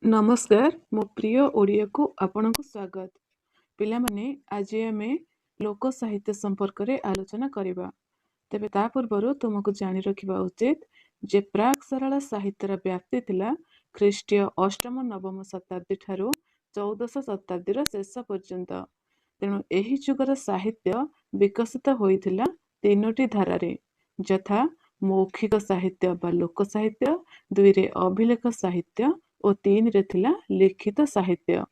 नमस्कार मो प्रिय ओडिया को आपन को स्वागत। पिला माने आज आमे लोक साहित्य संपर्क रे आलोचना करिबा। तेबे ता पूर्वरु तुमको जानि रखिबा उचित जे प्राक सरल साहित्यर व्याप्ति थिला ख्रीष्टीय अष्टम नवम शताब्दी ठारू 14श शताब्दीर शेष पर्यंत। तेणु एही जुगर साहित्य विकसित होइथिला तीनोटी धारारे, यथा मौखिक साहित्य बा लोक साहित्य, 2 रे अभिलेख साहित्य और 3 रे थिला लिखित साहित्य।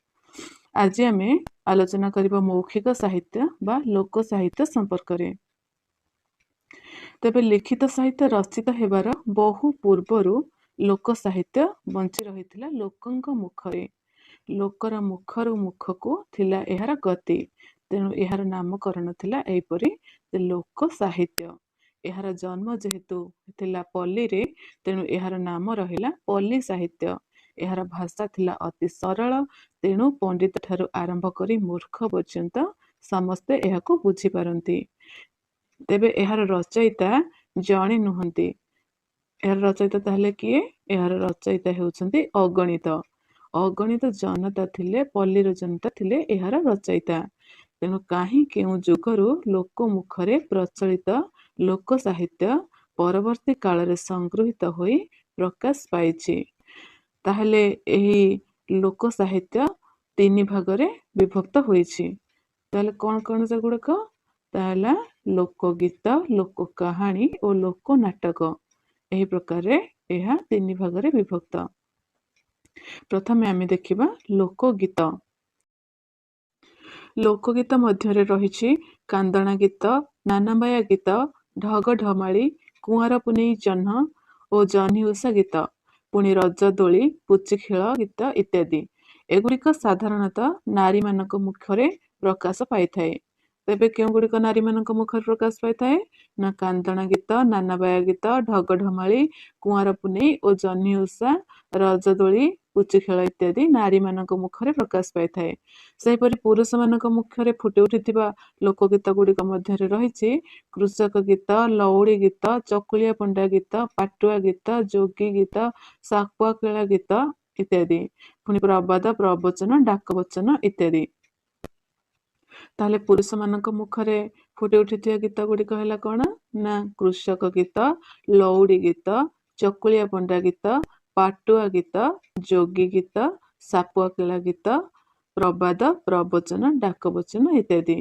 आज आमे आलोचना करिबा मौखिक साहित्य बा लोक साहित्य संपर्क रे। तेबे लिखित साहित्य रचित हेबार बहु पूर्वरु लोक साहित्य बंची रहिथिला लोकंक मुखरे। लोकर मुखरु मुखको थिला एहार गति, तेणु एहार नामकरण थिला एपरि लोक साहित्य। एहार जन्म जेहेतु थिला पल्ली रे, तेणु एहार नाम रहिला पल्ली साहित्य। एहार भाषा थिला अति सरल, तेणु पंडित ठारू आरंभ करी मूर्ख पर्यंत समस्ते एहाको बुझी पारंती। तेबे एहार रचयिता जणे नुहंती। एहार रचयिता ताहले किए? एहार रचयिता हेउछंती अगणित। अगणित जनता थिले, पल्लीर जनता थिले एहार रचयिता। तेणु काहीं केउ जुगरु लोक मुखरे प्रचलित लोक साहित्य परवर्ती कालरे संगृहीत होई प्रकाश पाइछि। ताहले एही लोक साहित्य 3 भागरे विभक्त होइछि। ताहले कोन कोन से गुडक? ताहला लोक गीत, लोक कहानी और लोक नाटक। एही प्रकारे एहा 3 भागरे विभक्त। प्रथमे आमे देखिबा लोक गीत। लोक गीत मध्यरे रहिछि कांदणा गीत, नानाबाया गीत, ढग ढमाली, कुआर पुनेई जह्न और जह्नि ओषा गीत, पुणी रज दोली, पुची खेल गीत इत्यादि। एगुड़िक साधारणतः नारी मानक मुखरे प्रकाश पाइथाए। तेबे केउ गुड़िक नारी मानक मुखरे प्रकाश पाइथाए? ना कांदणा गीत, नानाबाया गीत, ढग ढमाली, कुआर पुनेई और जह्नि ओषा, रज दोली, पुची खेल इत्यादि नारी मानक मुखरे प्रकाश पाइथाए। सेहिपरि पुरुष मानक मुखरे फुटी उठिथिबा लोक गीत गुड़िक मध्यरे रहिछि कृषक गीत, लौड़ी गीत, चकुलिया पंडा गीत, पाटुआ गीत, जोगी गीत, सापुआ केला गीत इत्यादि। पुणी प्रबाद, प्रवचन, डाक वचन इत्यादि। ताहले पुरुष मानक मुखरे फुटी उठिथिबा गीत गुड़िक हैला कोन? ना कृषक गीत, लौड़ी गीत, चकुलिया पंडा गीत, पाटुआ गीत, जोगी गीत, सापुआ केला गीत, प्रबाद, प्रवचन, डाक वचन इत्यादि।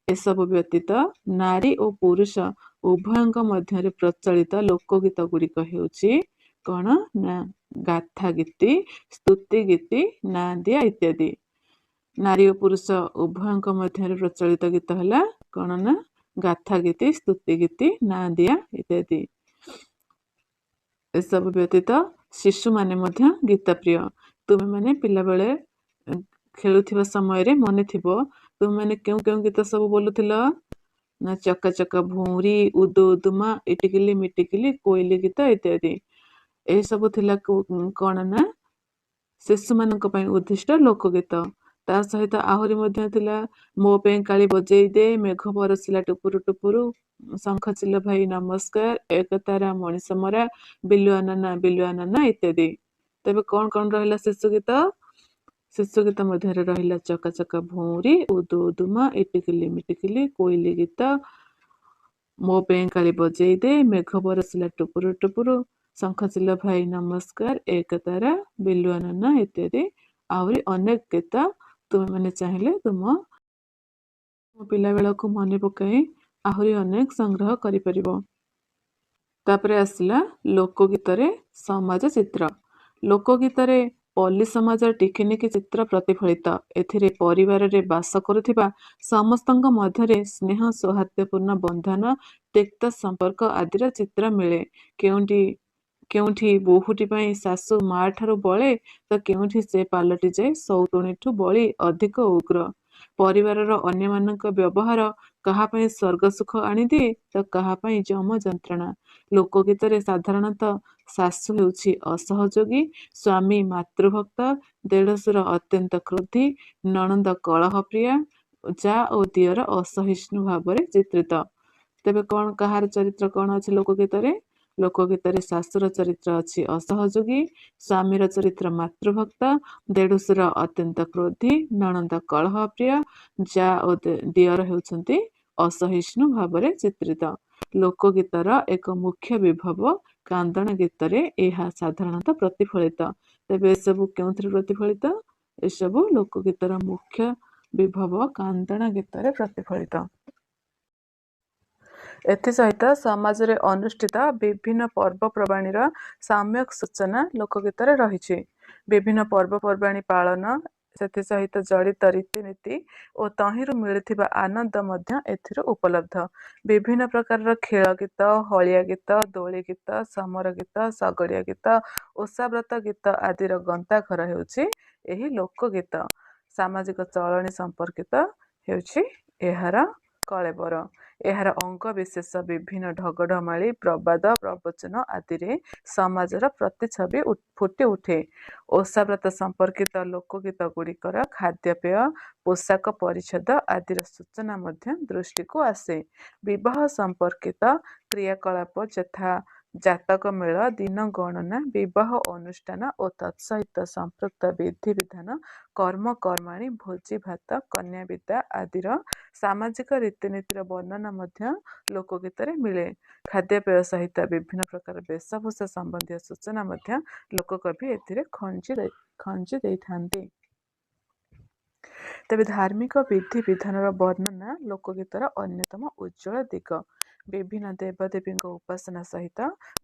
एसबु व्यतीत नारी और पुरुष उभयଙ୍କ ମଧ୍ୟରେ ପ୍ରଚଳିତ ଲୋକଗୀତ ଗୁଡ଼ିକ ହେଉଛି କଣ? ନା ଗାଥା ଗୀତି, ସ୍ତୁତି ଗୀତି, ନାଁ ଦିଆ ଇତ୍ୟାଦି। ନାରୀ ଓ ପୁରୁଷ ଉଭୟଙ୍କ ମଧ୍ୟରେ ପ୍ରଚଳିତ ଗୀତ ହେଲା କଣ? ନା ଗାଥା ଗୀତି, ସ୍ତୁତି ଗୀତି, ନାଁ ଦିଆ ଇତ୍ୟାଦି। ଏସବୁ ବ୍ୟତୀତ ଶିଶୁମାନେ ମଧ୍ୟ ଗୀତ ପ୍ରିୟ। ତୁମେମାନେ ପିଲାବେଳେ ଖେଳୁଥିବା ସମୟରେ ମନେ ଥିବ ତୁମେମାନେ କେଉଁ କେଉଁ ଗୀତ ସବୁ ବୋଲୁଥିଲ? ନା ଚକା ଚକା ଭଉଁରୀ, ଉଦୁ ଉଦୁମା, ଇଟିକିଲି ମିଟିକିଲି, କୋଇଲି ଗୀତ ଇତ୍ୟାଦି। ଏହି ସବୁ ଥିଲା କଣ? ନା ଶିଶୁମାନଙ୍କ ପାଇଁ ଉଦ୍ଦିଷ୍ଟ ଲୋକଗୀତ। ତା ସହିତ ଆହୁରି ମଧ୍ୟ ଥିଲା ମୋ ପାଇଁ କାଳି ବଜେଇ ଦେ, ମେଘ ବରସିଲା ଟୁପୁରୁ ଟୁପୁରୁ, ଶଙ୍ଖ ଚିଲ ଭାଇ ନମସ୍କାର, ଏକତାରା ମଣିଷ ମରା, ବିଲୁଆ ନାନା ଇତ୍ୟାଦି। ତେବେ କଣ କଣ ରହିଲା ଶିଶୁ ଗୀତ? ଶିଶୁ ଗୀତ ମଧ୍ୟରେ ରହିଲା ଚକା ଚକା ଭଉଁରୀ, ଉଦୁ ଉଦୁମା, ଇଟିକିଲି ମିଟିକିଲି, କୋଇଲି ଗୀତ, ମୋ ପାଇଁ କାଳି ବଜେଇ ଦେ, ମେଘ ବରସିଲା ଟୁପୁରୁ ଟୁପୁରୁ, ଶଙ୍ଖ ଚିଲ ଭାଇ ନମସ୍କାର, ଏକତାରା, ବିଲୁଆ ନାନା ଇତ୍ୟାଦି। ଆହୁରି ଅନେକ ଗୀତ ତୁମେମାନେ ଚାହିଁଲେ ତୁମ ପିଲାବେଳକୁ ମନେ ପକାଇ ଆହୁରି ଅନେକ ସଂଗ୍ରହ କରିପାରିବ। ତାପରେ ଆସିଲା ଲୋକଗୀତରେ ସମାଜ ଚିତ୍ର। ଲୋକଗୀତରେ ପଲ୍ଲୀ ସମାଜର ଟିକିନିକି ଚିତ୍ର ପ୍ରତିଫଳିତ। ଏଥିରେ ପରିବାରରେ ବାସ କରୁଥିବା ସମସ୍ତଙ୍କ ମଧ୍ୟରେ ସ୍ନେହ ସୌହାର୍ଦ୍ଦ୍ୟପୂର୍ଣ୍ଣ ବନ୍ଧନ, ତିକ୍ତ ସମ୍ପର୍କ ଆଦିର ଚିତ୍ର ମିଳେ। କେଉଁଠି ବୋହୂଟି ପାଇଁ ଶାଶୁ ମା ଠାରୁ ବଳେ, ତ କେଉଁଠି ସେ ପାଲଟିଯାଏ ସଉତୁଣୀଠୁ ବଳି ଅଧିକ ଉଗ୍ର। ପରିବାରର ଅନ୍ୟମାନଙ୍କ ବ୍ୟବହାର କାହା ପାଇଁ ସ୍ୱର୍ଗ ସୁଖ ଆଣିଦିଏ, ତ କାହା ପାଇଁ ଯମ ଯନ୍ତ୍ରଣା। ଲୋକଗୀତରେ ସାଧାରଣତଃ ଶାଶୁ ହେଉଛି ଅସହଯୋଗୀ, ସ୍ୱାମୀ ମାତୃଭକ୍ତ, ଦେଢ଼ଶୁର ଅତ୍ୟନ୍ତ କ୍ରୋଧୀ, ନଣନ୍ଦ କଳହପ୍ରିୟା, ଯା ଓ ଦିଅର ଅସହିଷ୍ଣୁ ଭାବରେ ଚିତ୍ରିତ। ତେବେ କଣ କାହାର ଚରିତ୍ର କଣ ଅଛି ଲୋକଗୀତରେ? ଲୋକଗୀତରେ ଶାଶୁର ଚରିତ୍ର ଅଛି ଅସହଯୋଗୀ, ସ୍ୱାମୀର ଚରିତ୍ର ମାତୃଭକ୍ତ, ଦେଢୁଶୁର ଅତ୍ୟନ୍ତ କ୍ରୋଧୀ, ନଣନ୍ଦ କଳହପ୍ରିୟ, ଯା ଓ ଦିଅର ହେଉଛନ୍ତି ଅସହିଷ୍ଣୁ ଭାବରେ ଚିତ୍ରିତ। ଲୋକଗୀତର ଏକ ମୁଖ୍ୟ ବିଭବ କାନ୍ଦଣା ଗୀତରେ ଏହା ସାଧାରଣତଃ ପ୍ରତିଫଳିତ। ତେବେ ଏସବୁ କେଉଁଥିରେ ପ୍ରତିଫଳିତ? ଏସବୁ ଲୋକଗୀତର ମୁଖ୍ୟ ବିଭବ କାନ୍ଦଣା ଗୀତରେ ପ୍ରତିଫଳିତ। ଏଥିସହିତ ସମାଜରେ ଅନୁଷ୍ଠିତ ବିଭିନ୍ନ ପର୍ବପର୍ବାଣୀର ସମ୍ୟକ ସୂଚନା ଲୋକଗୀତରେ ରହିଛି। ବିଭିନ୍ନ ପର୍ବପର୍ବାଣୀ ପାଳନ, ସେଥିସହିତ ଜଡ଼ିତ ରୀତିନୀତି ଓ ତହିଁରୁ ମିଳୁଥିବା ଆନନ୍ଦ ମଧ୍ୟ ଏଥିରୁ ଉପଲବ୍ଧ। ବିଭିନ୍ନ ପ୍ରକାରର ଖେଳ ଗୀତ, ହଳିଆ ଗୀତ, ଦୋଳି ଗୀତ, ସମର ଗୀତ, ଶଗଡ଼ିଆ ଗୀତ, ଓଷାବ୍ରତ ଗୀତ ଆଦିର ଗନ୍ତାଘର ହେଉଛି ଏହି ଲୋକଗୀତ। ସାମାଜିକ ଚଳଣି ସମ୍ପର୍କିତ ହେଉଛି ଏହାର କଳେବର। ଏହାର ଅଙ୍ଗ ବିଶେଷ ବିଭିନ୍ନ ଢଗଢମାଳି, ପ୍ରବାଦ, ପ୍ରବଚନ ଆଦିରେ ସମାଜର ପ୍ରତିଛବି ଫୁଟି ଉଠେ। ଓଷାବ୍ରତ ସମ୍ପର୍କିତ ଲୋକଗୀତ ଗୁଡ଼ିକର ଖାଦ୍ୟପେୟ, ପୋଷାକ ପରିଚ୍ଛଦ ଆଦିର ସୂଚନା ମଧ୍ୟ ଦୃଷ୍ଟିକୁ ଆସେ। ବିବାହ ସମ୍ପର୍କିତ କ୍ରିୟାକଳାପ ଯଥା ଜାତକ ମେଳ, ଦିନ ଗଣନା, ବିବାହ ଅନୁଷ୍ଠାନ ଓ ତତ୍ସହିତ ସମ୍ପୃକ୍ତ ବିଧିବିଧାନ, କର୍ମକର୍ମାଣୀ, ଭୋଜି ଭାତ, କନ୍ୟାବିଦା ଆଦିର ସାମାଜିକ ରୀତିନୀତିର ବର୍ଣ୍ଣନା ମଧ୍ୟ ଲୋକଗୀତରେ ମିଳେ। ଖାଦ୍ୟପେୟ ସହିତ ବିଭିନ୍ନ ପ୍ରକାର ବେଶଭୂଷା ସମ୍ବନ୍ଧୀୟ ସୂଚନା ମଧ୍ୟ ଲୋକକବି ଏଥିରେ ଖଞ୍ଜି ଦେଇଥାନ୍ତି। ତେବେ ଧାର୍ମିକ ବିଧିବିଧାନର ବର୍ଣ୍ଣନା ଲୋକଗୀତର ଅନ୍ୟତମ ଉଜ୍ଜ୍ୱଳ ଦିଗ। ବିଭିନ୍ନ ଦେବଦେବୀଙ୍କ ଉପାସନା ସହିତ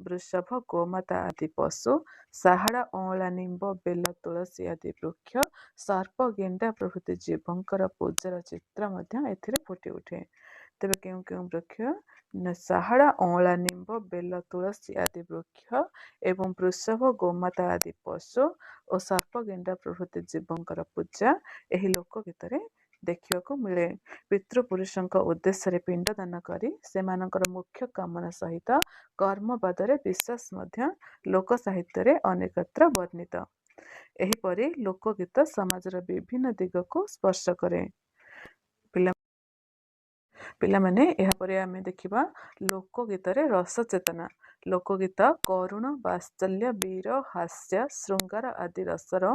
ବୃଷଭ, ଗୋମାତା ଆଦି ପଶୁ, ସାହାଡ଼ା, ଅଁଳା, ନିମ୍ବ, ବେଲ, ତୁଳସୀ ଆଦି ବୃକ୍ଷ, ସର୍ପ, ଗେଣ୍ଡା ପ୍ରଭୃତି ଜୀବଙ୍କର ପୂଜାର ଚିତ୍ର ମଧ୍ୟ ଏଥିରେ ଫୁଟି ଉଠେ। ତେବେ କେଉଁ କେଉଁ ବୃକ୍ଷ? ସାହାଡ଼ା, ଅଁଳା, ନିମ୍ବ, ବେଲ, ତୁଳସୀ ଆଦି ବୃକ୍ଷ ଏବଂ ବୃଷଭ, ଗୋମାତା ଆଦି ପଶୁ ଓ ସର୍ପ, ଗେଣ୍ଡା ପ୍ରଭୃତି ଜୀବଙ୍କର ପୂଜା ଏହି ଲୋକଗୀତରେ ଦେଖିବାକୁ ମିଳେ। ପିତୃପୁରୁଷଙ୍କ ଉଦ୍ଦେଶ୍ୟରେ ପିଣ୍ଡଦାନ କରି ସେମାନଙ୍କର ମୁଖ୍ୟ କାମନା ସହିତ କର୍ମବାଦରେ ବିଶ୍ୱାସ ମଧ୍ୟ ଲୋକ ସାହିତ୍ୟରେ ଅନେକତ୍ର ବର୍ଣ୍ଣିତ। ଏହିପରି ଲୋକଗୀତ ସମାଜର ବିଭିନ୍ନ ଦିଗକୁ ସ୍ପର୍ଶ କରେ। ପିଲାମାନେ ଏହାପରେ ଆମେ ଦେଖିବା ଲୋକଗୀତରେ ରସ ଚେତନା। ଲୋକଗୀତ କରୁଣ, ବାତ୍ସଲ୍ୟ, ବୀର, ହାସ୍ୟ, ଶୃଙ୍ଗାର ଆଦି ରସର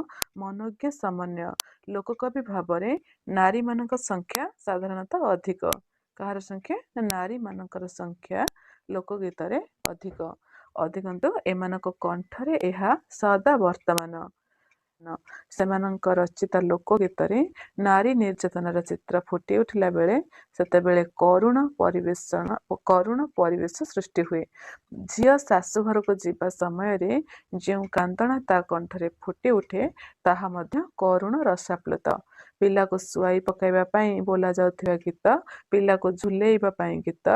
ମନୋଜ୍ଞ ସମନ୍ୱୟ। ଲୋକକବି ଭାବରେ ନାରୀମାନଙ୍କ ସଂଖ୍ୟା ସାଧାରଣତଃ ଅଧିକ। କାହାର ସଂଖ୍ୟା? ନାରୀମାନଙ୍କର ସଂଖ୍ୟା ଲୋକଗୀତରେ ଅଧିକନ୍ତୁ ଏମାନଙ୍କ କଣ୍ଠରେ ଏହା ସଦା ବର୍ତ୍ତମାନ। ସେମାନଙ୍କ ରଚିତ ଲୋକଗୀତରେ ନାରୀ ନିର୍ଯାତନାର ଚିତ୍ର ଫୁଟି ଉଠିଲା ବେଳେ ସେତେବେଳେ କରୁଣ ପରିବେଶ ସୃଷ୍ଟି ହୁଏ। ଝିଅ ଶାଶୁଘରକୁ ଯିବା ସମୟରେ ଯେଉଁ କାନ୍ଦଣା ତା କଣ୍ଠରେ ଫୁଟି ଉଠେ ତାହା ମଧ୍ୟ କରୁଣ ରସାପ୍ଲୁତ। ପିଲାକୁ ଶୁଆଇ ପକାଇବା ପାଇଁ ବୋଲା ଯାଉଥିବା ଗୀତ, ପିଲାକୁ ଝୁଲେଇବା ପାଇଁ ଗୀତ,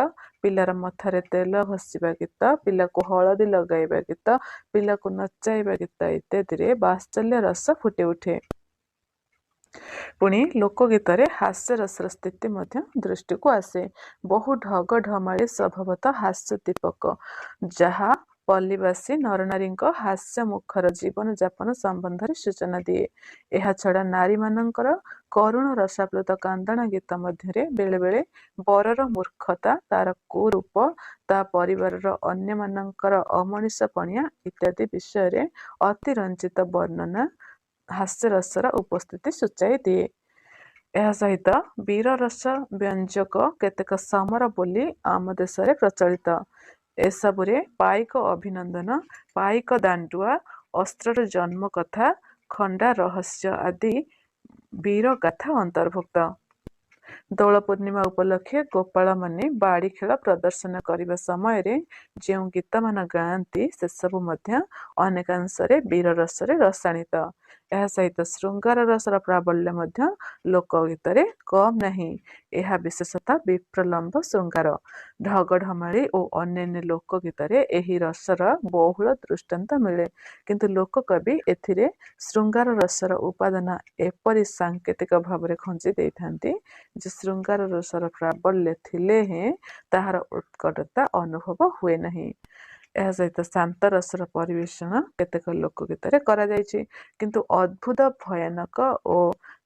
ପିଲାର ମଥାରେ ତେଲ ଘଷିବା ଗୀତ, ପିଲାକୁ ହଳଦୀ ଲଗାଇବା ଗୀତ, ପିଲାକୁ ନଚାଇବା ଗୀତ ଇତ୍ୟାଦିରେ ବାତ୍ସଲ୍ୟ ରସ ଫୁଟି ଉଠେ। ପୁଣି ଲୋକଗୀତରେ ହାସ୍ୟରସର ସ୍ଥିତି ମଧ୍ୟ ଦୃଷ୍ଟିକୁ ଆସେ। ବହୁ ଢଗଢମାଳି ସ୍ୱଭାବତଃ ହାସ୍ୟୋଦ୍ଦୀପକ, ଯାହା ପଲ୍ଲୀବାସୀ ନରନାରୀଙ୍କ ହାସ୍ୟମୁଖର ଜୀବନଯାପନ ସମ୍ବନ୍ଧରେ ସୂଚନା ଦିଏ। ଏହାଛଡ଼ା ନାରୀମାନଙ୍କର କରୁଣ ରସାପ୍ଲୁତ କାନ୍ଦଣା ଗୀତ ମଧ୍ୟରେ ବେଳେବେଳେ ବରର ମୂର୍ଖତା, ତାର କୁରୂପ, ତା ପରିବାରର ଅନ୍ୟମାନଙ୍କର ଅମଣିଷପଣିଆ ଇତ୍ୟାଦି ବିଷୟରେ ଅତିରଞ୍ଜିତ ବର୍ଣ୍ଣନା ହାସ୍ୟରସର ଉପସ୍ଥିତି ସୂଚାଇ ଦିଏ। ଏହା ସହିତ ବୀରରସ ବ୍ୟଞ୍ଜକ କେତେକ ସମର ବୋଲି ଆମ ଦେଶରେ ପ୍ରଚଳିତ। ଏସବୁରେ ପାଇକ ଅଭିନନ୍ଦନ, ପାଇକ ଦାଣ୍ଡୁଆ, ଅସ୍ତ୍ରର ଜନ୍ମ କଥା, ଖଣ୍ଡା ରହସ୍ୟ ଆଦି ବୀରଗାଥା ଅନ୍ତର୍ଭୁକ୍ତ। ଦୋଳ ପୂର୍ଣ୍ଣିମା ଉପଲକ୍ଷେ ଗୋପାଳମାନେ ବାଡ଼ି ଖେଳ ପ୍ରଦର୍ଶନ କରିବା ସମୟରେ ଯେଉଁ ଗୀତମାନ ଗାଆନ୍ତି ସେସବୁ ମଧ୍ୟ ଅନେକାଂଶରେ ବୀରରସରେ ରସାଣିତ। ଏହା ସହିତ ଶୃଙ୍ଗାର ରସର ପ୍ରାବଲ୍ୟ ମଧ୍ୟ ଲୋକଗୀତରେ କମ୍ ନାହିଁ। ଏହା ବିଶେଷତଃ ବିପ୍ରଲମ୍ବ ଶୃଙ୍ଗାର। ଢଗଢମାଳି ଓ ଅନ୍ୟାନ୍ୟ ଲୋକଗୀତରେ ଏହି ରସର ବହୁଳ ଦୃଷ୍ଟାନ୍ତ ମିଳେ। କିନ୍ତୁ ଲୋକକବି ଏଥିରେ ଶୃଙ୍ଗାର ରସର ଉପାଦାନ ଏପରି ସାଙ୍କେତିକ ଭାବରେ ଖଞ୍ଜି ଦେଇଥାନ୍ତି ଯେ ଶୃଙ୍ଗାର ରସର ପ୍ରାବଲ୍ୟ ଥିଲେ ହେଁ ତାହାର ଉତ୍କଟତା ଅନୁଭବ ହୁଏ ନାହିଁ। ଏହା ସହିତ ଶାନ୍ତ ରସର ପରିବେଷଣ କେତେକ ଲୋକଗୀତରେ କରାଯାଇଛି। କିନ୍ତୁ ଅଦ୍ଭୁତ ଭୟାନକ ଓ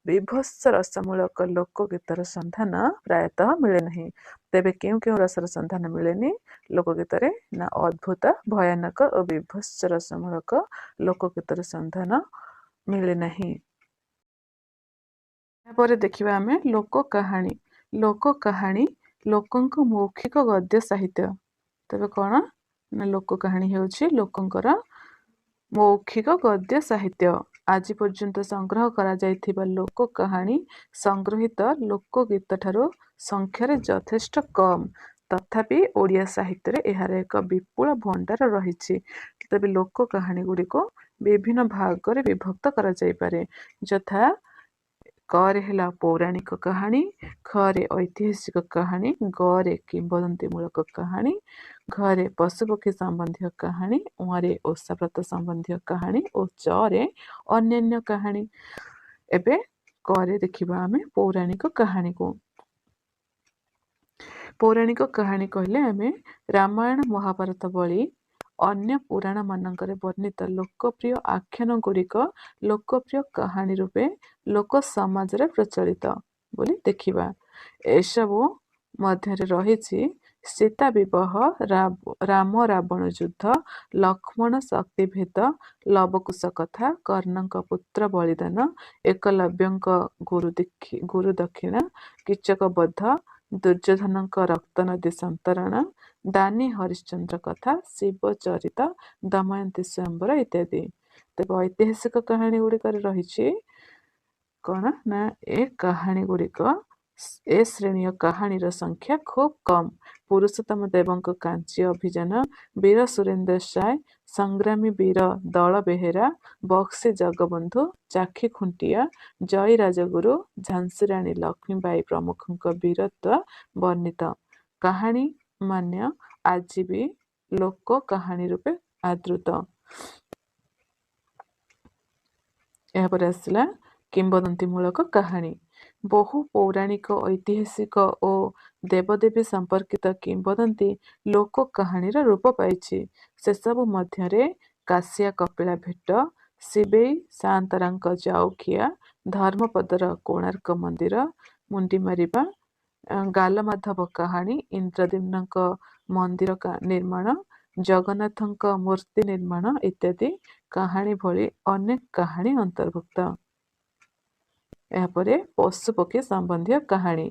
ବିଭତ୍ସ ରସମୂଳକ ଲୋକଗୀତର ସନ୍ଧାନ ପ୍ରାୟତଃ ମିଳେ ନାହିଁ। ତେବେ କେଉଁ କେଉଁ ରସର ସନ୍ଧାନ ମିଳେନି ଲୋକଗୀତରେ? ନା ଅଦ୍ଭୁତ ଭୟାନକ ଓ ବିଭତ୍ସ ରସମୂଳକ ଲୋକଗୀତର ସନ୍ଧାନ ମିଳେ ନାହିଁ। ଏହାପରେ ଦେଖିବା ଆମେ ଲୋକ କାହାଣୀ। ଲୋକ କାହାଣୀ ଲୋକଙ୍କ ମୌଖିକ ଗଦ୍ୟ ସାହିତ୍ୟ। ତେବେ କ'ଣ? ନା ଲୋକ କାହାଣୀ ହେଉଛି ଲୋକଙ୍କର ମୌଖିକ ଗଦ୍ୟ ସାହିତ୍ୟ। ଆଜି ପର୍ଯ୍ୟନ୍ତ ସଂଗ୍ରହ କରାଯାଇଥିବା ଲୋକ କାହାଣୀ ସଂଗୃହୀତ ଲୋକଗୀତ ଠାରୁ ସଂଖ୍ୟାରେ ଯଥେଷ୍ଟ କମ୍। ତଥାପି ଓଡ଼ିଆ ସାହିତ୍ୟରେ ଏହାର ଏକ ବିପୁଳ ଭଣ୍ଡାର ରହିଛି। ତେବେ ଲୋକ କାହାଣୀ ଗୁଡ଼ିକୁ ବିଭିନ୍ନ ଭାଗରେ ବିଭକ୍ତ କରାଯାଇପାରେ। ଯଥା କରେ ହେଲା ପୌରାଣିକ କାହାଣୀ, ଖରେ ଐତିହାସିକ କାହାଣୀ, ଗରେ କିମ୍ବଦନ୍ତୀମୂଳକ କାହାଣୀ, ଘରେ ପଶୁପକ୍ଷୀ ସମ୍ବନ୍ଧୀୟ କାହାଣୀ, ଉଁରେ ଓଷାବ୍ରତ ସମ୍ବନ୍ଧୀୟ କାହାଣୀ ଓ ଚରେ ଅନ୍ୟାନ୍ୟ କାହାଣୀ। ଏବେ କରେ ଦେଖିବା ଆମେ ପୌରାଣିକ କାହାଣୀକୁ। ପୌରାଣିକ କାହାଣୀ କହିଲେ ଆମେ ରାମାୟଣ ମହାଭାରତ ଭଳି ଅନ୍ୟ ପୁରାଣ ମାନଙ୍କରେ ବର୍ଣ୍ଣିତ ଲୋକପ୍ରିୟ ଆଖ୍ୟାନ ଗୁଡ଼ିକ ଲୋକପ୍ରିୟ କାହାଣୀ ରୂପେ ଲୋକ ସମାଜରେ ପ୍ରଚଳିତ ବୋଲି ଦେଖିବା। ଏସବୁ ମଧ୍ୟରେ ରହିଛି ସୀତା ବିବାହ, ରାମ ରାବଣ ଯୁଦ୍ଧ, ଲକ୍ଷ୍ମଣ ଶକ୍ତି ଭେଦ, ଲବକୁଶ କଥା, କର୍ଣ୍ଣଙ୍କ ପୁତ୍ର ବଳିଦାନ, ଏକଲବ୍ୟଙ୍କ ଗୁରୁ ଦକ୍ଷିଣା, କୀଚକ ବଧ, ଦୁର୍ଯ୍ୟୋଧନଙ୍କ ରକ୍ତ ନଦୀ ସନ୍ତରଣ, ଦାନୀ ହରିଶ୍ଚନ୍ଦ୍ର କଥା, ଶିବ ଚରିତ, ଦମୟନ୍ତୀ ସ୍ୱୟଂବର ଇତ୍ୟାଦି। ତେବେ ଐତିହାସିକ କାହାଣୀ ଗୁଡ଼ିକରେ ରହିଛି କ'ଣ? ନା ଏ କାହାଣୀ ଗୁଡ଼ିକ ଏ ଶ୍ରେଣୀୟ କାହାଣୀର ସଂଖ୍ୟା ଖୁବ୍ କମ୍। ପୁରୁଷୋତ୍ତମ ଦେବଙ୍କ କାଞ୍ଚି ଅଭିଯାନ, ବୀର ସୁରେନ୍ଦ୍ର ସାଏ, ସଂଗ୍ରାମୀ ବୀର ଦଳ ବେହେରା, ବକ୍ସି ଜଗବନ୍ଧୁ, ଚାଖି ଖୁଣ୍ଟିଆ, ଜୟୀ ରାଜଗୁରୁ, ଝାନ୍ସୀ ରାଣୀ ଲକ୍ଷ୍ମୀବାଇ ପ୍ରମୁଖଙ୍କ ବୀରତ୍ୱ ବର୍ଣ୍ଣିତ କାହାଣୀ ମାନ ଆଜି ବି ଲୋକ କାହାଣୀ ରୂପେ ଆଦୃତ। ଏହାପରେ ଆସିଲା କିମ୍ବଦନ୍ତୀମୂଳକ କାହାଣୀ। ବହୁ ପୌରାଣିକ, ଐତିହାସିକ ଓ ଦେବଦେବୀ ସମ୍ପର୍କିତ କିମ୍ବଦନ୍ତୀ ଲୋକ କାହାଣୀର ରୂପ ପାଇଛି। ସେସବୁ ମଧ୍ୟରେ କାଶିଆ କପିଳା ଭେଟ, ଶିବେଇ ସାଆନ୍ତରାଙ୍କ ଯାଉଖିଆ, ଧର୍ମପଦର କୋଣାର୍କ ମନ୍ଦିର ମୁଣ୍ଡି ମାରିବା, ଗାଲମାଧବ କାହାଣୀ, ଇନ୍ଦ୍ରଦ୍ୟୁମ୍ନଙ୍କ ମନ୍ଦିର ନିର୍ମାଣ, ଜଗନ୍ନାଥଙ୍କ ମୂର୍ତ୍ତି ନିର୍ମାଣ ଇତ୍ୟାଦି କାହାଣୀ ଭଳି ଅନେକ କାହାଣୀ ଅନ୍ତର୍ଭୁକ୍ତ। ଏହାପରେ ପଶୁପକ୍ଷୀ ସମ୍ବନ୍ଧୀୟ କାହାଣୀ।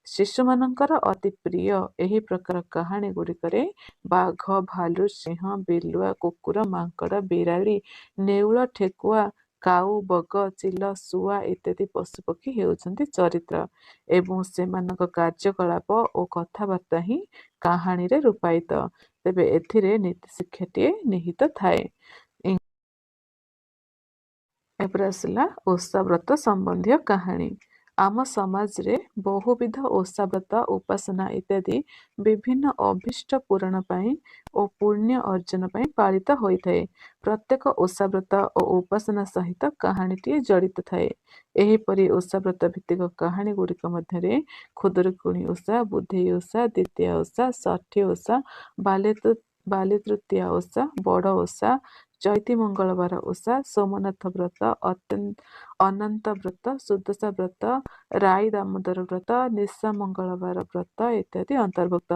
ଶିଶୁମାନଙ୍କର ଅତି ପ୍ରିୟ ଏହି ପ୍ରକାର କାହାଣୀ ଗୁଡ଼ିକରେ ବାଘ, ଭାଲୁ, ସିଂହ, ବିଲୁଆ, କୁକୁର, ମାଙ୍କଡ଼, ବିରାଡ଼ି, ନେଉଳ, ଠେକୁଆ, କାଉ, ବଗ, ଚିଲ, ଶୁଆ ଇତ୍ୟାଦି ପଶୁପକ୍ଷୀ ହେଉଛନ୍ତି ଚରିତ୍ର ଏବଂ ସେମାନଙ୍କ କାର୍ଯ୍ୟକଳାପ ଓ କଥାବାର୍ତ୍ତା ହିଁ କାହାଣୀରେ ରୂପାୟିତ। ତେବେ ଏଥିରେ ନୀତି ଶିକ୍ଷାଟିଏ ନିହିତ ଥାଏ। ଏପରେ ଆସିଲା ଓଷାବ୍ରତ ସମ୍ବନ୍ଧୀୟ କାହାଣୀ। ଆମ ସମାଜରେ ବହୁବିଧ ଓଷାବ୍ରତ, ଉପାସନା ଇତ୍ୟାଦି ବିଭିନ୍ନ ଅଭୀଷ୍ଟ ପୂରଣ ପାଇଁ ଓ ପୁଣ୍ୟ ଅର୍ଜନ ପାଇଁ ପାଳିତ ହୋଇଥାଏ। ପ୍ରତ୍ୟେକ ଓଷାବ୍ରତ ଓ ଉପାସନା ସହିତ କାହାଣୀଟିଏ ଜଡ଼ିତ ଥାଏ। ଏହିପରି ଓଷାବ୍ରତ ଭିତ୍ତିକ କାହାଣୀ ଗୁଡ଼ିକ ମଧ୍ୟରେ ଖୁଦୁରୁକୁଣୀ ଓଷା, ବୁଧେଇ ଓଷା, ଦ୍ୱିତୀୟା ଓଷା, ଷଠୀ ଓଷା, ବାଲିତୃତୀୟା ଓଷା, ବଡ଼ ଓଷା, ଚୈତି ମଙ୍ଗଳବାର ଓଷା, ସୋମନାଥ ବ୍ରତ, ଅନନ୍ତ ବ୍ରତ, ସୁଦଶା ବ୍ରତ, ରାଇ ଦାମୋଦର ବ୍ରତ, ନିଶା ମଙ୍ଗଳବାର ବ୍ରତ ଇତ୍ୟାଦି ଅନ୍ତର୍ଭୁକ୍ତ।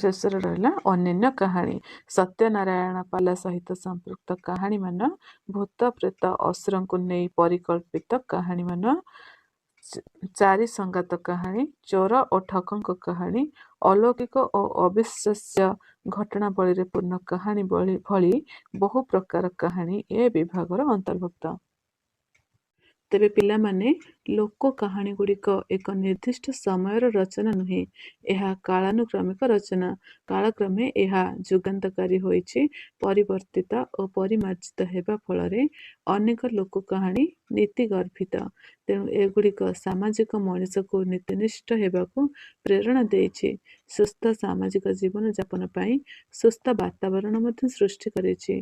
ଶେଷରେ ରହିଲା ଅନ୍ୟାନ୍ୟ କାହାଣୀ। ସତ୍ୟନାରାୟଣ ପାଲା ସହିତ ସମ୍ପୃକ୍ତ କାହାଣୀମାନ, ଭୂତ ପ୍ରେତ ଅସୁରଙ୍କୁ ନେଇ ପରିକଳ୍ପିତ କାହାଣୀମାନ, ଚାରି ସଙ୍ଗାତ କାହାଣୀ, ଚୋର ଓ ଠକଙ୍କ କାହାଣୀ, ଅଲୌକିକ ଓ ଅବିଶ୍ୱାସ୍ୟ ଘଟଣାବଳୀରେ ପୂର୍ଣ୍ଣ କାହାଣୀ ଭଳି ବହୁ ପ୍ରକାର କାହାଣୀ ଏ ବିଭାଗର ଅନ୍ତର୍ଭୁକ୍ତ। ତେବେ ପିଲାମାନେ, ଲୋକ କାହାଣୀ ଗୁଡ଼ିକ ଏକ ନିର୍ଦ୍ଦିଷ୍ଟ ସମୟର ରଚନା ନୁହେଁ, ଏହା କାଳାନୁକ୍ରମିକ ରଚନା। କାଳକ୍ରମେ ଏହା ଯୁଗାନ୍ତକାରୀ ହୋଇଛି, ପରିବର୍ତ୍ତିତ ଓ ପରିମାର୍ଜିତ ହେବା ଫଳରେ ଅନେକ ଲୋକ କାହାଣୀ ନୀତିଗର୍ଭିତ। ତେଣୁ ଏଗୁଡ଼ିକ ସାମାଜିକ ମଣିଷକୁ ନୀତିନିଷ୍ଠ ହେବାକୁ ପ୍ରେରଣା ଦେଇଛି, ସୁସ୍ଥ ସାମାଜିକ ଜୀବନ ଯାପନ ପାଇଁ ସୁସ୍ଥ ବାତାବରଣ ମଧ୍ୟ ସୃଷ୍ଟି କରିଛି।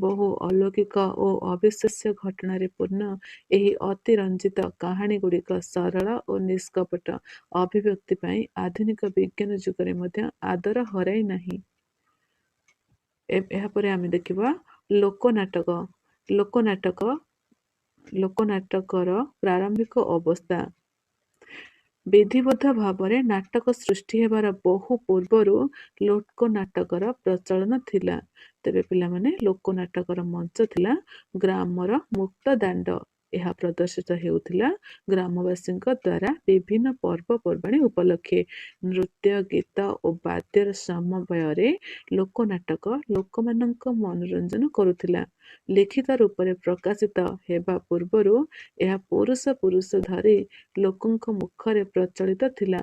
ବହୁ ଅଲୌକିକ ଓ ଅବିଶ୍ୱାସ୍ୟ ଘଟଣାରେ ପୂର୍ଣ୍ଣ ଏହି ଅତିରଞ୍ଜିତ କାହାଣୀ ଗୁଡ଼ିକ ସରଳ ଓ ନିଷ୍କପଟ ଅଭିବ୍ୟକ୍ତି ପାଇଁ ଆଧୁନିକ ବିଜ୍ଞାନ ଯୁଗରେ ମଧ୍ୟ ଆଦର ହରାଇ ନାହିଁ। ଏହାପରେ ଆମେ ଦେଖିବା ଲୋକନାଟକ। ଲୋକନାଟକର ପ୍ରାରମ୍ଭିକ ଅବସ୍ଥା। ବିଧିବଦ୍ଧ ଭାବରେ ନାଟକ ସୃଷ୍ଟି ହେବାର ବହୁ ପୂର୍ବରୁ ଲୋକନାଟକର ପ୍ରଚଳନ ଥିଲା। ତେବେ ପିଲାମାନେ ଲୋକନାଟକର ମଞ୍ଚ ଥିଲା ଗ୍ରାମର ମୁକ୍ତ ଦାଣ୍ଡ। ଏହା ପ୍ରଦର୍ଶିତ ହେଉଥିଲା ଗ୍ରାମବାସୀଙ୍କ ଦ୍ୱାରା ବିଭିନ୍ନ ପର୍ବପର୍ବାଣୀ ଉପଲକ୍ଷେ। ନୃତ୍ୟ, ଗୀତ ଓ ବାଦ୍ୟର ସମନ୍ୱୟରେ ଲୋକନାଟକ ଲୋକମାନଙ୍କ ମନୋରଞ୍ଜନ କରୁଥିଲା। ଲିଖିତ ରୂପରେ ପ୍ରକାଶିତ ହେବା ପୂର୍ବରୁ ଏହା ପୁରୁଷ ଧରି ଲୋକଙ୍କ ମୁଖରେ ପ୍ରଚଳିତ ଥିଲା।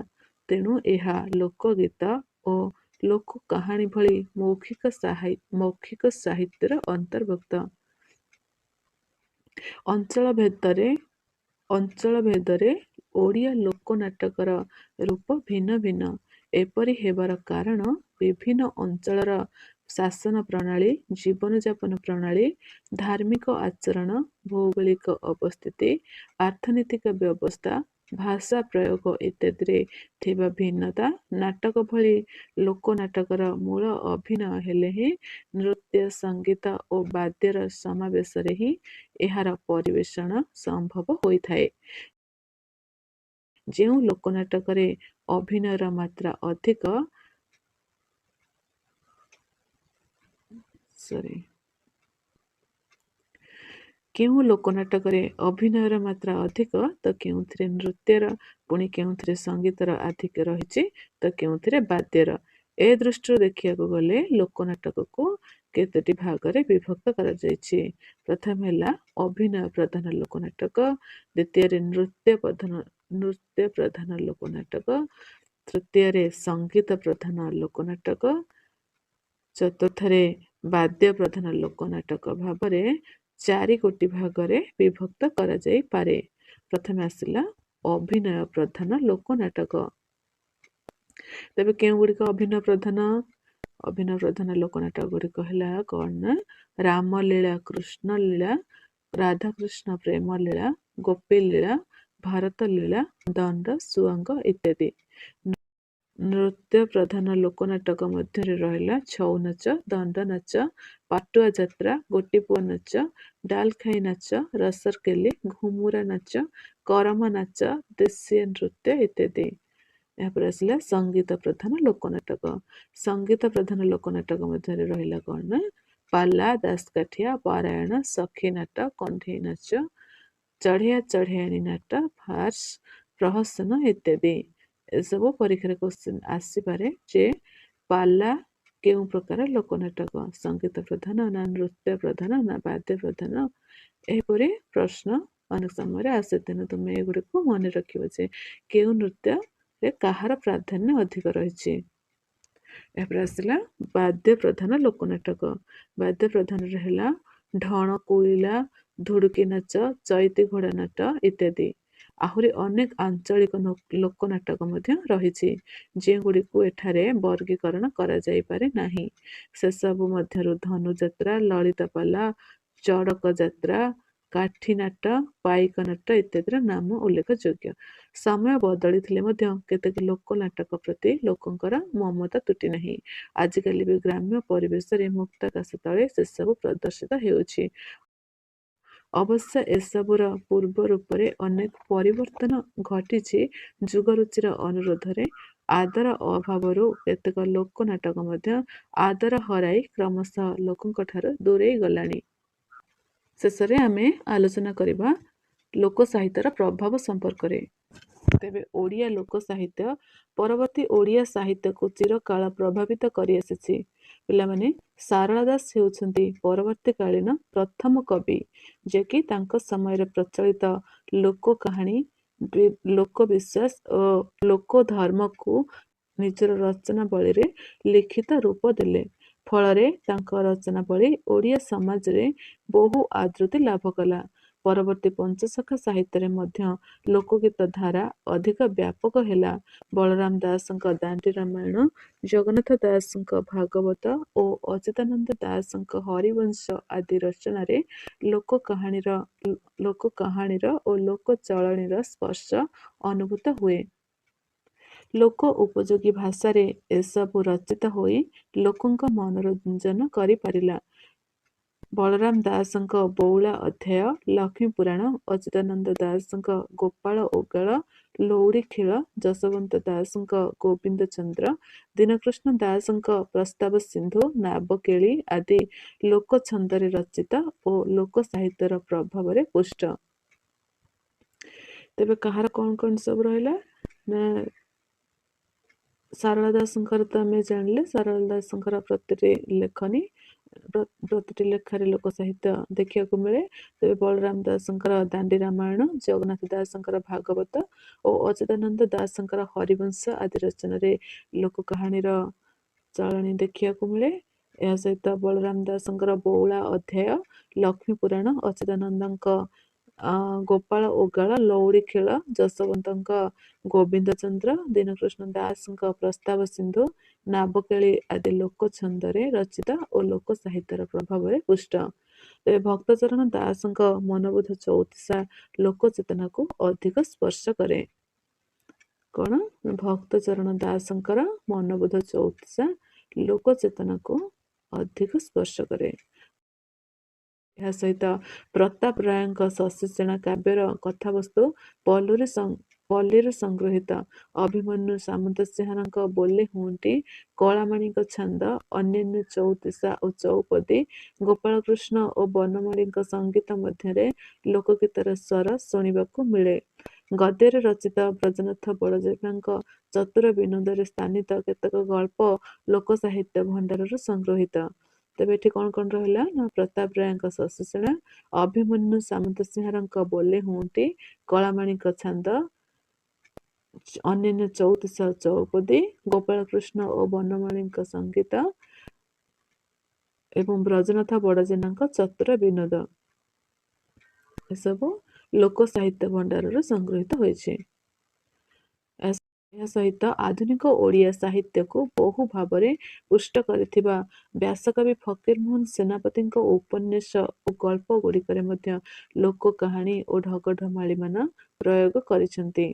ତେଣୁ ଏହା ଲୋକଗୀତ ଓ ଲୋକ କାହାଣୀ ଭଳି ମୌଖିକ ସାହିତ୍ୟର ଅନ୍ତର୍ଭୁକ୍ତ। ଅଞ୍ଚଳ ଭେଦରେ ଓଡ଼ିଆ ଲୋକନାଟକର ରୂପ ଭିନ୍ନ ଭିନ୍ନ। ଏପରି ହେବାର କାରଣ ବିଭିନ୍ନ ଅଞ୍ଚଳର ଶାସନ ପ୍ରଣାଳୀ, ଜୀବନଯାପନ ପ୍ରଣାଳୀ, ଧାର୍ମିକ ଆଚରଣ, ଭୌଗୋଳିକ ଅବସ୍ଥିତି, ଅର୍ଥନୈତିକ ବ୍ୟବସ୍ଥା, ଭାଷା ପ୍ରୟୋଗ ଇତ୍ୟାଦିରେ ଥିବା ଭିନ୍ନତା। ନାଟକ ଭଳି ଲୋକନାଟକର ମୂଳ ଅଭିନୟ ହେଲେ ହିଁ ନୃତ୍ୟ, ସଙ୍ଗୀତ ଓ ବାଦ୍ୟର ସମାବେଶରେ ହିଁ ଏହାର ପରିବେଷଣ ସମ୍ଭବ ହୋଇଥାଏ। ଯେଉଁ ଲୋକନାଟକରେ ଅଭିନୟର ମାତ୍ରା ଅଧିକ କେଉଁ ଲୋକନାଟକରେ ଅଭିନୟର ମାତ୍ରା ଅଧିକ ତ କେଉଁଥିରେ ନୃତ୍ୟର, ପୁଣି କେଉଁଥିରେ ସଙ୍ଗୀତର ଆଧିକ୍ୟ ରହିଛି ତ କେଉଁଥିରେ ବାଦ୍ୟର। ଏ ଦୃଷ୍ଟିରୁ ଦେଖିବାକୁ ଗଲେ ଲୋକନାଟକକୁ କେତୋଟି ଭାଗରେ ବିଭକ୍ତ କରାଯାଇଛି। ପ୍ରଥମ ହେଲା ଅଭିନୟ ପ୍ରଧାନ ଲୋକନାଟକ, ଦ୍ୱିତୀୟରେ ନୃତ୍ୟ ପ୍ରଧାନ ଲୋକନାଟକ, ତୃତୀୟରେ ସଙ୍ଗୀତ ପ୍ରଧାନ ଲୋକନାଟକ, ଚତୁର୍ଥରେ ବାଦ୍ୟ ପ୍ରଧାନ ଲୋକନାଟକ ଭାବରେ 4 ଗୋଟି ଭାଗରେ ବିଭକ୍ତ କରାଯାଇପାରେ। ପ୍ରଥମେ ଆସିଲା ଅଭିନୟ ପ୍ରଧାନ ଲୋକନାଟକ। ତେବେ କେଉଁ ଗୁଡ଼ିକ ଅଭିନୟ ପ୍ରଧାନ ଲୋକନାଟକ ଗୁଡ଼ିକ ହେଲା କଣ ନା ରାମଲୀଳା, କୃଷ୍ଣଲୀଳା, ରାଧାକୃଷ୍ଣ ପ୍ରେମ ଲୀଳା, ଗୋପୀ ଲୀଳା, ଭାରତ ଲୀଳା, ଦଣ୍ଡ, ସୁଅଙ୍ଗ ଇତ୍ୟାଦି। ନୃତ୍ୟ ପ୍ରଧାନ ଲୋକନାଟକ ମଧ୍ୟରେ ରହିଲା ଛଉ ନାଚ, ଦଣ୍ଡ ନାଚ, ପାଟୁଆ ଯାତ୍ରା, ଗୋଟିପୁଅ ନାଚ, ଡାଲଖାଇ ନାଚ, ରସରକେଲି, ଘୁମୁରା ନାଚ, କରମ ନାଚ, ଦେଶୀୟ ନୃତ୍ୟ ଇତ୍ୟାଦି। ଏହାପରେ ଆସିଲା ସଙ୍ଗୀତ ପ୍ରଧାନ ଲୋକନାଟକ। ସଙ୍ଗୀତ ପ୍ରଧାନ ଲୋକନାଟକ ମଧ୍ୟରେ ରହିଲା କଣ ନା ପାଲା, ଦାସକାଠିଆ, ପାରାୟଣ, ସଖୀ ନାଟ, କଣ୍ଢେଇ ନାଚ, ଚଢ଼େୟାଣୀ ନାଟ, ଫାର୍ସ, ପ୍ରହସନ ଇତ୍ୟାଦି। ଏସବୁ ପରୀକ୍ଷାରେ କ୍ୱେଶ୍ଚିନ୍ ଆସିପାରେ ଯେ ପାଲା କେଉଁ ପ୍ରକାର ଲୋକନାଟକ, ସଙ୍ଗୀତ ପ୍ରଧାନ ନା ନୃତ୍ୟ ପ୍ରଧାନ ନା ବାଦ୍ୟ ପ୍ରଧାନ। ଏହିପରି ପ୍ରଶ୍ନ ଅନେକ ସମୟରେ ଆସେ। ତେଣୁ ତୁମେ ଏଗୁଡ଼ିକୁ ମନେ ରଖିବ ଯେ କେଉଁ ନୃତ୍ୟରେ କାହାର ପ୍ରାଧାନ୍ୟ ଅଧିକ ରହିଛି। ଏହାପରେ ଆସିଲା ବାଦ୍ୟ ପ୍ରଧାନ ଲୋକନାଟକ। ବାଦ୍ୟ ପ୍ରଧାନରେ ହେଲା ଢଣ, କୁଇଲା, ଧୁଡୁକି ନାଚ, ଚଇତି ଘୋଡ଼ା ନାଟ ଇତ୍ୟାଦି। ଆହୁରି ଅନେକ ଆଞ୍ଚଳିକ ଲୋକନାଟକ ମଧ୍ୟ ରହିଛି, ଯେଉଁଗୁଡ଼ିକୁ ଏଠାରେ ବର୍ଗୀକରଣ କରାଯାଇପାରେ ନାହିଁ। ସେସବୁ ମଧ୍ୟରୁ ଧନୁଯାତ୍ରା, ଲଳିତପାଲା, ଚଡ଼କ ଯାତ୍ରା, କାଠି ନାଟ, ପାଇକ ନାଟ ଇତ୍ୟାଦିର ନାମ ଉଲ୍ଲେଖଯୋଗ୍ୟ। ସମୟ ବଦଳିଥିଲେ ମଧ୍ୟ କେତେକ ଲୋକନାଟକ ପ୍ରତି ଲୋକଙ୍କର ମମତା ତୁଟି ନାହିଁ। ଆଜିକାଲି ବି ଗ୍ରାମ୍ୟ ପରିବେଶରେ ମୁକ୍ତାକାଶ ତଳେ ସେସବୁ ପ୍ରଦର୍ଶିତ ହେଉଛି। ଅବଶ୍ୟ ଏସବୁର ପୂର୍ବ ରୂପରେ ଅନେକ ପରିବର୍ତ୍ତନ ଘଟିଛି। ଯୁଗରୁଚିର ଅନୁରୋଧରେ ଆଦର ଅଭାବରୁ କେତେକ ଲୋକନାଟକ ମଧ୍ୟ ଆଦର ହରାଇ କ୍ରମଶଃ ଲୋକଙ୍କଠାରୁ ଦୂରେଇ ଗଲାଣି। ଶେଷରେ ଆମେ ଆଲୋଚନା କରିବା ଲୋକ ସାହିତ୍ୟର ପ୍ରଭାବ ସମ୍ପର୍କରେ। ତେବେ ଓଡ଼ିଆ ଲୋକ ସାହିତ୍ୟ ପରବର୍ତ୍ତୀ ଓଡ଼ିଆ ସାହିତ୍ୟକୁ ଚିରକାଳ ପ୍ରଭାବିତ କରିଆସିଛି। ପିଲାମାନେ, ସାରଳା ଦାସ ହେଉଛନ୍ତି ପରବର୍ତ୍ତୀକାଳୀନ ପ୍ରଥମ କବି, ଯିଏକି ତାଙ୍କ ସମୟରେ ପ୍ରଚଳିତ ଲୋକ କାହାଣୀ, ଲୋକ ବିଶ୍ୱାସ ଓ ଲୋକ ଧର୍ମକୁ ନିଜର ରଚନାବଳୀରେ ଲିଖିତ ରୂପ ଦେଲେ। ଫଳରେ ତାଙ୍କ ରଚନାବଳୀ ଓଡ଼ିଆ ସମାଜରେ ବହୁ ଆଦୃତି ଲାଭ କଲା। ପରବର୍ତ୍ତୀ ପଞ୍ଚସଖା ସାହିତ୍ୟରେ ମଧ୍ୟ ଲୋକଗୀତ ଧାରା ଅଧିକ ବ୍ୟାପକ ହେଲା। ବଳରାମ ଦାସଙ୍କ ଦାଣ୍ଡି ରାମାୟଣ, ଜଗନ୍ନାଥ ଦାସଙ୍କ ଭାଗବତ ଓ ଅଚ୍ୟୁତାନନ୍ଦ ଦାସଙ୍କ ହରିବଂଶ ଆଦି ରଚନାରେ ଲୋକ କାହାଣୀର ଓ ଲୋକ ଚଳଣୀର ସ୍ପର୍ଶ ଅନୁଭୂତ ହୁଏ। ଲୋକ ଉପଯୋଗୀ ଭାଷାରେ ଏସବୁ ରଚିତ ହୋଇ ଲୋକଙ୍କ ମନୋରଞ୍ଜନ କରିପାରିଲା। ବଳରାମ ଦାସଙ୍କ ବଉଳା ଅଧ୍ୟାୟ, ଲକ୍ଷ୍ମୀ ପୁରାଣ, ଅଚ୍ୟୁତାନନ୍ଦ ଦାସଙ୍କ ଗୋପାଳ ଓଗାଳ, ଲଉଡ଼ି ଖେଳ, ଯଶୋବନ୍ତ ଦାସଙ୍କ ଗୋବିନ୍ଦ ଚନ୍ଦ୍ର, ଦୀନକୃଷ୍ଣ ଦାସଙ୍କ ପ୍ରସ୍ତାବ ସିନ୍ଧୁ, ନାବକେଳି ଆଦି ଲୋକ ଛନ୍ଦରେ ରଚିତ ଓ ଲୋକ ସାହିତ୍ୟର ପ୍ରଭାବରେ ପୁଷ୍ଟ। ତେବେ କାହାର କଣ କଣ ସବୁ ରହିଲା ନା ସାରଳା ଦାସଙ୍କର ତ ଆମେ ଜାଣିଲେ। ସାରଳା ଦାସଙ୍କର ପ୍ରତିଟି ଲେଖାରେ ଲୋକ ସାହିତ୍ୟ ଦେଖିବାକୁ ମିଳେ। ତେବେ ବଳରାମ ଦାସଙ୍କର ଦାଣ୍ଡି ରାମାୟଣ, ଜଗନ୍ନାଥ ଦାସଙ୍କର ଭାଗବତ ଓ ଅଚ୍ୟୁତାନନ୍ଦ ଦାସଙ୍କର ହରିବଂଶ ଆଦି ରଚନାରେ ଲୋକ କାହାଣୀର ଚଳଣି ଦେଖିବାକୁ ମିଳେ। ଏହା ସହିତ ବଳରାମ ଦାସଙ୍କର ବଉଳା ଅଧ୍ୟାୟ, ଲକ୍ଷ୍ମୀ ପୁରାଣ, ଅଚ୍ୟୁତାନନ୍ଦଙ୍କ ଗୋପାଳ ଓଗାଳ, ଲଉଡ଼ି ଖେଳ, ଯଶୋବନ୍ତଙ୍କ ଗୋବିନ୍ଦ ଚନ୍ଦ୍ର, ଦୀନକୃଷ୍ଣ ଦାସଙ୍କ ପ୍ରସ୍ତାବ ସିନ୍ଧୁ, ନାବକେଳି ଆଦି ଲୋକ ଛନ୍ଦରେ ରଚିତ ଓ ଲୋକ ସାହିତ୍ୟର ପ୍ରଭାବରେ ପୁଷ୍ଟ। ତେବେ ଭକ୍ତଚରଣ ଦାସଙ୍କ ମନୋବୋଧ ଚଉତିଶା ଲୋକ ଚେତନାକୁ ଅଧିକ ସ୍ପର୍ଶ କରେ। କଣ? ଭକ୍ତଚରଣ ଦାସଙ୍କର ମନୋବୋଧ ଚଉତିଶା ଲୋକ ଚେତନାକୁ ଅଧିକ ସ୍ପର୍ଶ କରେ। ଏହା ସହିତ ପ୍ରତାପ ରାୟଙ୍କ ଶଶିସେନା କାବ୍ୟର କଥାବସ୍ତୁ ପଲ୍ଲୀରୁ ସଂଗୃହୀତ। ଅଭିମନ୍ୟୁ ସାମନ୍ତସିଂହାରଙ୍କ ବୋଲେ ହୁଣ୍ଟି, କଳାମାଣିଙ୍କ ଛାନ୍ଦ, ଅନ୍ୟାନ୍ୟ ଚଉତିଶା ଓ ଚଉପଦୀ, ଗୋପାଳକୃଷ୍ଣ ଓ ବନମାଳୀଙ୍କ ସଙ୍ଗୀତ ମଧ୍ୟରେ ଲୋକଗୀତର ସ୍ୱର ଶୁଣିବାକୁ ମିଳେ। ଗଦ୍ୟରେ ରଚିତ ବ୍ରଜନାଥ ବଡ଼ଜେଗାଙ୍କ ଚତୁର ବିନୋଦରେ ସ୍ଥାନିତ କେତେକ ଗଳ୍ପ ଲୋକ ସାହିତ୍ୟ ଭଣ୍ଡାରରୁ ସଂଗୃହୀତ। ତେବେ ଏଠି କଣ କଣ ରହିଲା ନା ପ୍ରତାପ ରାୟଙ୍କ ଶଶିସେନା, ଅଭିମନ୍ୟୁ ସାମନ୍ତସିଂହାରଙ୍କ ବୋଲେ ହୁଣ୍ଟି, କଳାମାଣିଙ୍କ ଛାନ୍ଦ, ଅନ୍ୟାନ୍ୟ ଚଉତିଶା ଓ ଚଉପଦୀ, ଗୋପାଳକୃଷ୍ଣ ଓ ବନମାଳୀଙ୍କ ସଙ୍ଗୀତ ଏବଂ ବ୍ରଜନାଥ ବଡ଼ଜେନାଙ୍କ ଚତୁର ବିନୋଦ ଏସବୁ ଲୋକ ସାହିତ୍ୟ ଭଣ୍ଡାରରୁ ସଂଗୃହୀତ ହୋଇଛି। ଏହା ସହିତ ଆଧୁନିକ ଓଡ଼ିଆ ସାହିତ୍ୟକୁ ବହୁ ଭାବରେ ପୁଷ୍ଟ କରିଥିବା ବ୍ୟାସକବି ଫକୀରମୋହନ ସେନାପତିଙ୍କ ଉପନ୍ୟାସ ଓ ଗଳ୍ପ ଗୁଡ଼ିକରେ ମଧ୍ୟ ଲୋକ କାହାଣୀ ଓ ଢଗଢମାଳିମାନ ପ୍ରୟୋଗ କରିଛନ୍ତି।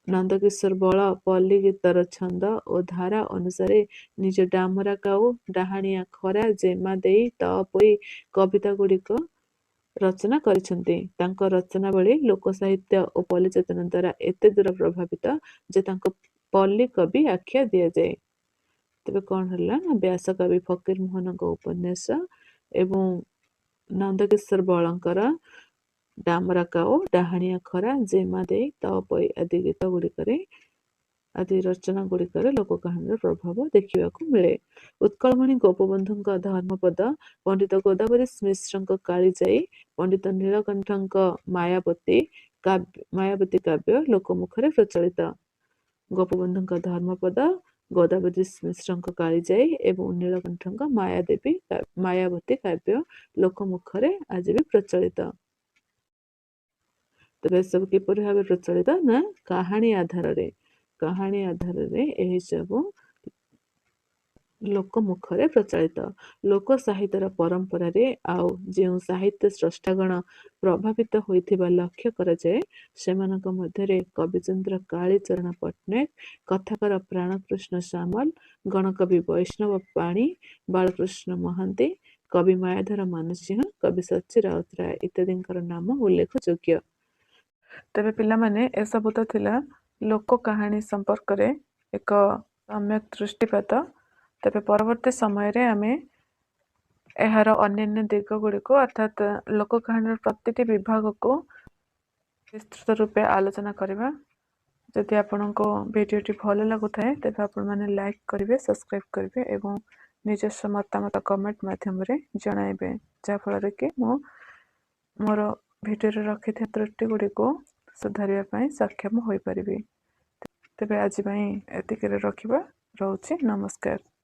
ନନ୍ଦକିଶୋର ବଳ ପଲ୍ଲୀ ଗୀତର ଛନ୍ଦ ଓ ଧାରା ଅନୁସାରେ ନିଜ ଡାମରା କାଉ, ଡାହାଣିଆ ଖରା, ଜେମା ଦେଇ, ତ ପୋଇ କବିତା ଗୁଡ଼ିକ ରଚନା କରିଛନ୍ତି। ତାଙ୍କ ରଚନାବଳୀ ଲୋକ ସାହିତ୍ୟ ଓ ପଲ୍ଲୀ ଚେତନା ଦ୍ୱାରା ଏତେ ଦୂର ପ୍ରଭାବିତ ଯେ ତାଙ୍କୁ ପଲ୍ଲୀ କବି ଆଖ୍ୟା ଦିଆଯାଏ। ତେବେ କଣ ହେଲା ନା ବ୍ୟାସକବି ଫକୀରମୋହନଙ୍କ ଉପନ୍ୟାସ ଏବଂ ନନ୍ଦକିଶୋର ବଳଙ୍କର ଡାମରା କାଉ, ଡାହାଣିଆ ଖରା, ଜେମା ଦେଇ, ତ ପୋଇ ଆଦି ଗୀତ ଗୁଡ଼ିକରେ ଆଦି ରଚନା ଗୁଡ଼ିକରେ ଲୋକ କାହାଣୀର ପ୍ରଭାବ ଦେଖିବାକୁ ମିଳେ। ଉତ୍କଳମଣି ଗୋପବନ୍ଧୁଙ୍କ ଧର୍ମପଦ, ପଣ୍ଡିତ ଗୋଦାବରୀ ମିଶ୍ରଙ୍କ କାଳିଜାଇ, ପଣ୍ଡିତ ନୀଳକଣ୍ଠଙ୍କ ମାୟାବତୀ କାବ୍ୟ ଲୋକମୁଖରେ ପ୍ରଚଳିତ। ଗୋପବନ୍ଧୁଙ୍କ ଧର୍ମପଦ, ଗୋଦାବରୀ ମିଶ୍ରଙ୍କ କାଳିଜାଇ ଏବଂ ନୀଳକଣ୍ଠଙ୍କ ମାୟାବତୀ କାବ୍ୟ ଲୋକମୁଖରେ ଆଜି ବି ପ୍ରଚଳିତ। ତେବେ ଏସବୁ କିପରି ଭାବେ ପ୍ରଚଳିତ ନା କାହାଣୀ ଆଧାରରେ ଏହି ସବୁ ଲୋକ ମୁଖରେ ପ୍ରଚଳିତ। ଲୋକ ସାହିତ୍ୟର ପରମ୍ପରାରେ ଆଉ ଯେଉଁ ସାହିତ୍ୟ ସ୍ରଷ୍ଟାଗଣ ପ୍ରଭାବିତ ହୋଇଥିବା ଲକ୍ଷ୍ୟ କରାଯାଏ ସେମାନଙ୍କ ମଧ୍ୟରେ କବିଚନ୍ଦ୍ର କାଳୀଚରଣ ପଟ୍ଟନାୟକ, କଥାକାର ପ୍ରାଣକୃଷ୍ଣ ସାମଲ, ଗଣକବି ବୈଷ୍ଣବ ପାଣି, ବାଳକୃଷ୍ଣ ମହାନ୍ତି, କବି ମାୟାଧର ମାନସିଂହ, କବି ସଚ୍ଚି ରାଉତରାୟ ଇତ୍ୟାଦିଙ୍କର ନାମ ଉଲ୍ଲେଖଯୋଗ୍ୟ। ତେବେ ପିଲାମାନେ ଏସବୁ ତ ଥିଲା ଲୋକ କାହାଣୀ ସମ୍ପର୍କରେ ଏକ ସମ୍ୟକ୍ ଦୃଷ୍ଟିପାତ। ତେବେ ପରବର୍ତ୍ତୀ ସମୟରେ ଆମେ ଏହାର ଅନ୍ୟାନ୍ୟ ଦିଗ ଗୁଡ଼ିକୁ ଅର୍ଥାତ୍ ଲୋକ କାହାଣୀର ପ୍ରତିଟି ବିଭାଗକୁ ବିସ୍ତୃତ ରୂପେ ଆଲୋଚନା କରିବା। ଯଦି ଆପଣଙ୍କୁ ଭିଡ଼ିଓଟି ଭଲ ଲାଗୁଥାଏ ତେବେ ଆପଣମାନେ ଲାଇକ୍ କରିବେ, ସବସ୍କ୍ରାଇବ୍ କରିବେ ଏବଂ ନିଜସ୍ୱ ମତାମତ କମେଣ୍ଟ ମାଧ୍ୟମରେ ଜଣାଇବେ, ଯାହାଫଳରେ କି ମୁଁ ମୋର ଭିଡ଼ିଓରେ ରଖିଥିବା ତ୍ରୁଟି ଗୁଡ଼ିକୁ ସୁଧାରିବା ପାଇଁ ସକ୍ଷମ ହୋଇପାରିବି। ତେବେ ଆଜି ପାଇଁ ଏତିକିରେ ରଖିବା। ରହୁଛି। ନମସ୍କାର।